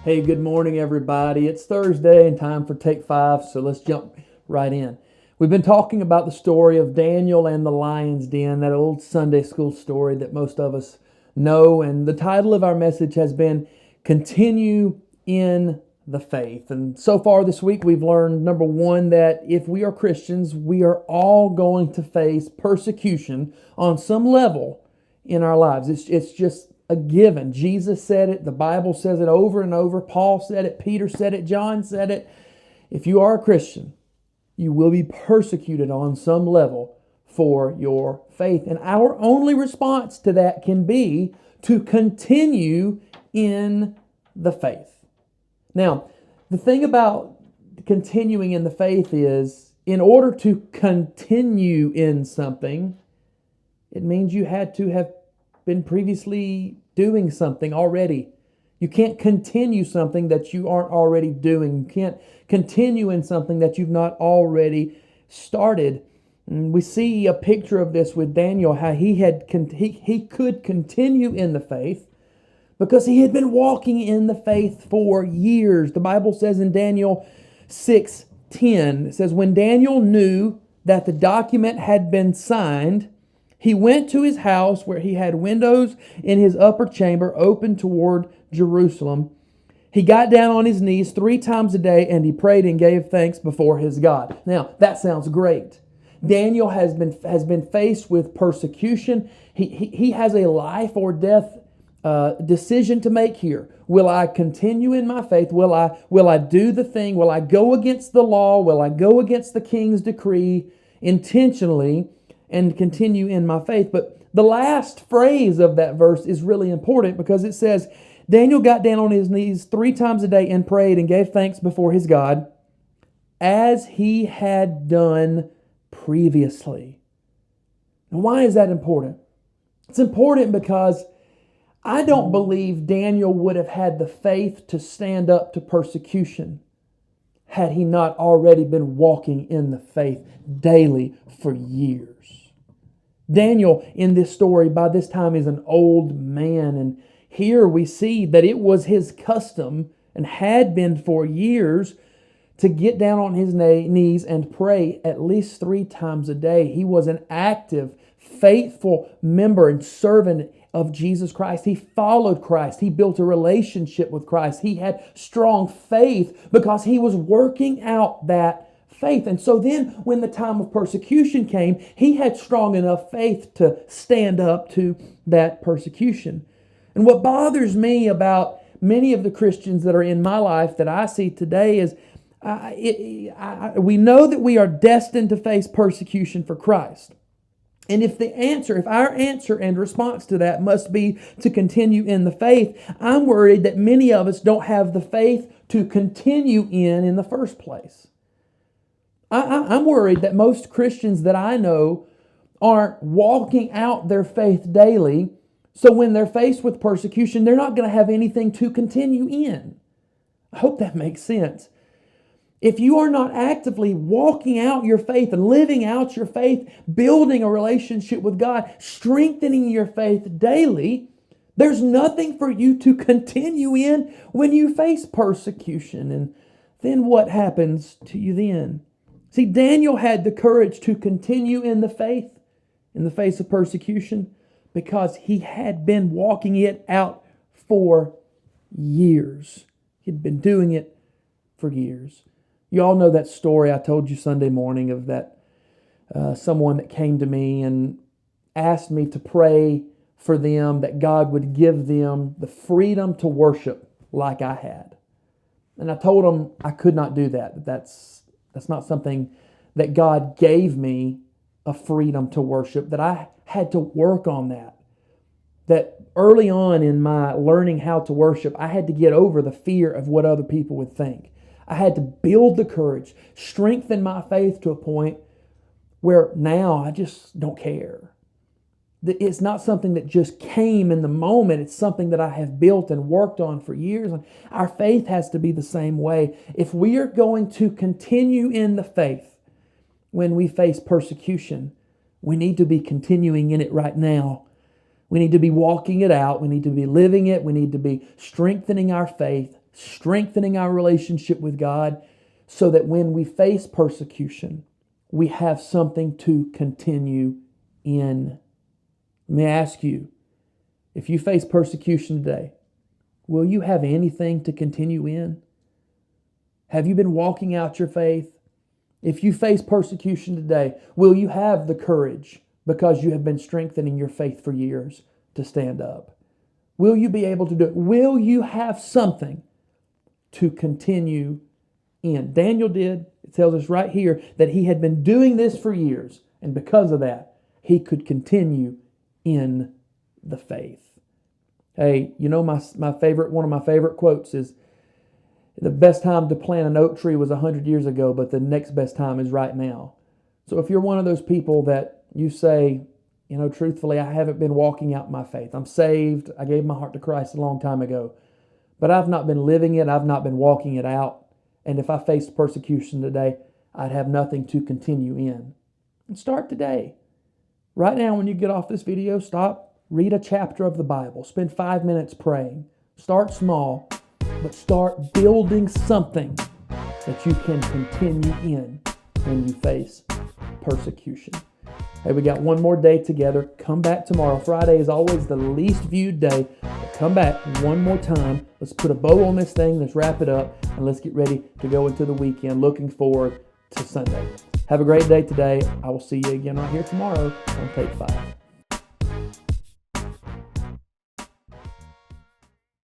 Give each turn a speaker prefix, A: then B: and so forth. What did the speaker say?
A: Hey, good morning, everybody. It's Thursday and time for Take Five, so let's jump right in. We've been talking about the story of Daniel and the lion's den, that old Sunday school story that most of us know, and the title of our message has been Continue in the Faith. And so far this week, we've learned, number one, that if we are Christians, we are all going to face persecution on some level in our lives. It's just a given. Jesus said it. The Bible says it over and over. Paul said it. Peter said it. John said it. If you are a Christian, you will be persecuted on some level for your faith. And our only response to that can be to continue in the faith. Now, the thing about continuing in the faith is, in order to continue in something, it means you had to have been previously doing something already. You can't continue something that you aren't already doing. You can't continue in something that you've not already started. And we see a picture of this with Daniel, how he could continue in the faith because he had been walking in the faith for years. The Bible says in Daniel 6:10, it says, when Daniel knew that the document had been signed, he went to his house where he had windows in his upper chamber open toward Jerusalem. He got down on his knees 3 times a day and he prayed and gave thanks before his God. Now, that sounds great. Daniel has been faced with persecution. He has a life or death decision to make here. Will I continue in my faith? Will I do the thing? Will I go against the law? Will I go against the king's decree intentionally and continue in my faith? But the last phrase of that verse is really important because it says, Daniel got down on his knees 3 times a day and prayed and gave thanks before his God as he had done previously. And why is that important? It's important because I don't believe Daniel would have had the faith to stand up to persecution had he not already been walking in the faith daily for years. Daniel, in this story, by this time is an old man, and here we see that it was his custom, and had been for years, to get down on his knees and pray at least 3 times a day. He was an active, faithful member and servant of Jesus Christ. He followed Christ. He built a relationship with Christ. He had strong faith because he was working out that faith. And so then when the time of persecution came, he had strong enough faith to stand up to that persecution. And what bothers me about many of the Christians that are in my life that I see today is we know that we are destined to face persecution for Christ. And if our answer and response to that must be to continue in the faith, I'm worried that many of us don't have the faith to continue in the first place. I'm worried that most Christians that I know aren't walking out their faith daily, so when they're faced with persecution, they're not going to have anything to continue in. I hope that makes sense. If you are not actively walking out your faith and living out your faith, building a relationship with God, strengthening your faith daily, there's nothing for you to continue in when you face persecution. And then what happens to you then? See, Daniel had the courage to continue in the faith in the face of persecution because he had been walking it out for years. He'd been doing it for years. You all know that story I told you Sunday morning of that someone that came to me and asked me to pray for them that God would give them the freedom to worship like I had. And I told them I could not do that. That's not something that God gave me, a freedom to worship, that I had to work on that. That early on in my learning how to worship, I had to get over the fear of what other people would think. I had to build the courage, strengthen my faith to a point where now I just don't care. It's not something that just came in the moment. It's something that I have built and worked on for years. And our faith has to be the same way. If we are going to continue in the faith when we face persecution, we need to be continuing in it right now. We need to be walking it out. We need to be living it. We need to be strengthening our faith, strengthening our relationship with God so that when we face persecution, we have something to continue in. Let me ask you, if you face persecution today, will you have anything to continue in? Have you been walking out your faith? If you face persecution today, will you have the courage, because you have been strengthening your faith for years, to stand up? Will you be able to do it? Will you have something to continue in? Daniel did. It tells us right here that he had been doing this for years, and because of that, he could continue in the faith. Hey, you know, one of my favorite quotes is, the best time to plant an oak tree was 100 years ago, but the next best time is right now. So if you're one of those people that you say, you know, truthfully, I haven't been walking out my faith. I'm saved. I gave my heart to Christ a long time ago, but I've not been living it. I've not been walking it out. And if I faced persecution today, I'd have nothing to continue in. And start today. Right now, when you get off this video, stop, read a chapter of the Bible. Spend 5 minutes praying. Start small, but start building something that you can continue in when you face persecution. Hey, we got one more day together. Come back tomorrow. Friday is always the least viewed day. But come back one more time. Let's put a bow on this thing. Let's wrap it up. And let's get ready to go into the weekend. Looking forward to Sunday. Have a great day today. I will see you again right here tomorrow on Take 5.